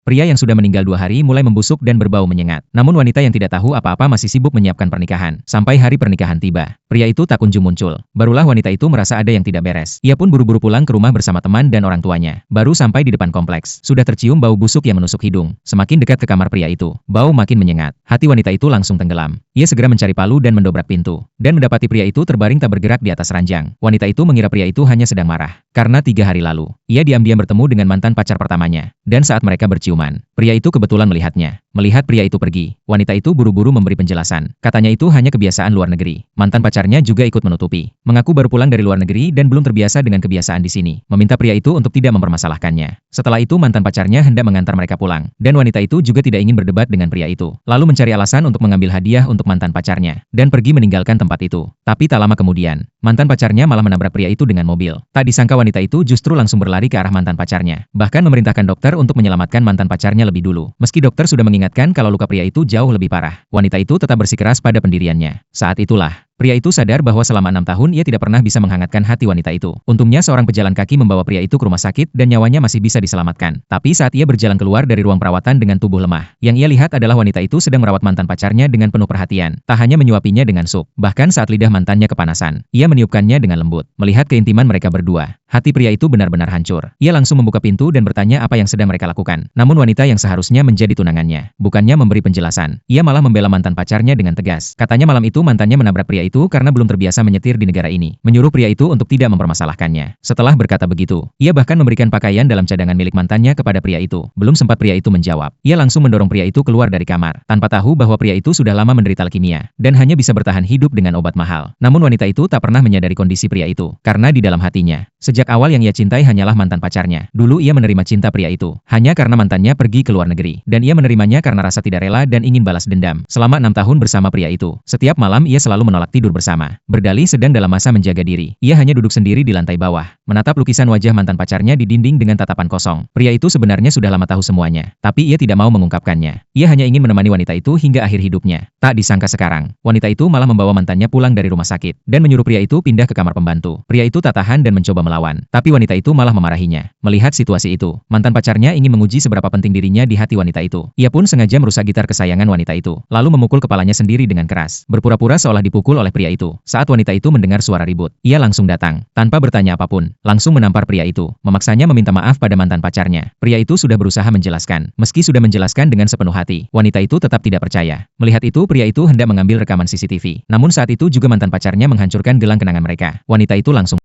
Pria yang sudah meninggal 2 hari mulai membusuk dan berbau menyengat. Namun wanita yang tidak tahu apa-apa masih sibuk menyiapkan pernikahan. Sampai hari pernikahan tiba, pria itu tak kunjung muncul. Barulah wanita itu merasa ada yang tidak beres. Ia pun buru-buru pulang ke rumah bersama teman dan orang tuanya. Baru sampai di depan kompleks, sudah tercium bau busuk yang menusuk hidung. Semakin dekat ke kamar pria itu, bau makin menyengat. Hati wanita itu langsung tenggelam. Ia segera mencari palu dan mendobrak pintu. Dan mendapati pria itu terbaring tak bergerak di atas ranjang. Wanita itu mengira pria itu hanya sedang marah. Karena 3 hari lalu, ia diam-diam bertemu dengan mantan pacar pertamanya. Dan saat mereka berciuman, pria itu kebetulan melihatnya. Melihat pria itu pergi, wanita itu buru-buru memberi penjelasan. Katanya itu hanya kebiasaan luar negeri. Mantan pacarnya juga ikut menutupi. Mengaku baru pulang dari luar negeri dan belum terbiasa dengan kebiasaan di sini. Meminta pria itu untuk tidak mempermasalahkannya. Setelah itu mantan pacarnya hendak mengantar mereka pulang. Dan wanita itu juga tidak ingin berdebat dengan pria itu. Lalu mencari alasan untuk mengambil hadiah untuk mantan pacarnya. Dan pergi meninggalkan tempat itu. Tapi tak lama kemudian, mantan pacarnya malah menabrak pria itu dengan mobil. Tak disangka wanita itu justru langsung berlari ke arah mantan pacarnya. Bahkan memerintahkan dokter untuk menyelamatkan mantan pacarnya lebih dulu. Meski dokter sudah mengingatkan kalau luka pria itu jauh lebih parah, wanita itu tetap bersikeras pada pendiriannya. Saat itulah, pria itu sadar bahwa selama 6 tahun ia tidak pernah bisa menghangatkan hati wanita itu. Untungnya seorang pejalan kaki membawa pria itu ke rumah sakit dan nyawanya masih bisa diselamatkan. Tapi saat ia berjalan keluar dari ruang perawatan dengan tubuh lemah, yang ia lihat adalah wanita itu sedang merawat mantan pacarnya dengan penuh perhatian. Tak hanya menyuapinya dengan sup, bahkan saat lidah mantannya kepanasan, ia meniupkannya dengan lembut. Melihat keintiman mereka berdua, hati pria itu benar-benar hancur. Ia langsung membuka pintu dan bertanya apa yang sedang mereka lakukan. Namun wanita yang seharusnya menjadi tunangannya, bukannya memberi penjelasan, ia malah membela mantan pacarnya dengan tegas. Katanya malam itu mantannya menabrak pria itu karena belum terbiasa menyetir di negara ini, menyuruh pria itu untuk tidak mempermasalahkannya. Setelah berkata begitu, ia bahkan memberikan pakaian dalam cadangan milik mantannya kepada pria itu. Belum sempat pria itu menjawab, ia langsung mendorong pria itu keluar dari kamar, tanpa tahu bahwa pria itu sudah lama menderita leukemia, dan hanya bisa bertahan hidup dengan obat mahal. Namun wanita itu tak pernah menyadari kondisi pria itu, karena di dalam hatinya, sejak awal yang ia cintai hanyalah mantan pacarnya. Dulu ia menerima cinta pria itu, hanya karena mantannya pergi ke luar negeri, dan ia menerimanya karena rasa tidak rela dan ingin balas dendam. Selama 6 tahun bersama pria itu, setiap malam ia selalu menolak tidur bersama. Berdalih sedang dalam masa menjaga diri, ia hanya duduk sendiri di lantai bawah, menatap lukisan wajah mantan pacarnya di dinding dengan tatapan kosong. Pria itu sebenarnya sudah lama tahu semuanya, tapi ia tidak mau mengungkapkannya. Ia hanya ingin menemani wanita itu hingga akhir hidupnya. Tak disangka sekarang, wanita itu malah membawa mantannya pulang dari rumah sakit, dan menyuruh pria itu pindah ke kamar pembantu. Pria itu tak tahan dan mencoba melawan, tapi wanita itu malah memarahinya. Melihat situasi itu, mantan pacarnya ingin menguji seberapa penting dirinya di hati wanita itu. Ia pun sengaja merusak gitar kesayangan wanita itu, lalu memukul kepalanya sendiri dengan keras, berpura-pura seolah dipukul oleh pria itu. Saat wanita itu mendengar suara ribut, ia langsung datang, tanpa bertanya apapun, langsung menampar pria itu, memaksanya meminta maaf pada mantan pacarnya. Pria itu sudah berusaha menjelaskan, meski sudah menjelaskan dengan sepenuh hati, wanita itu tetap tidak percaya. Melihat itu, pria itu hendak mengambil rekaman CCTV. Namun saat itu juga mantan pacarnya menghancurkan gelang kenangan mereka. Wanita itu langsung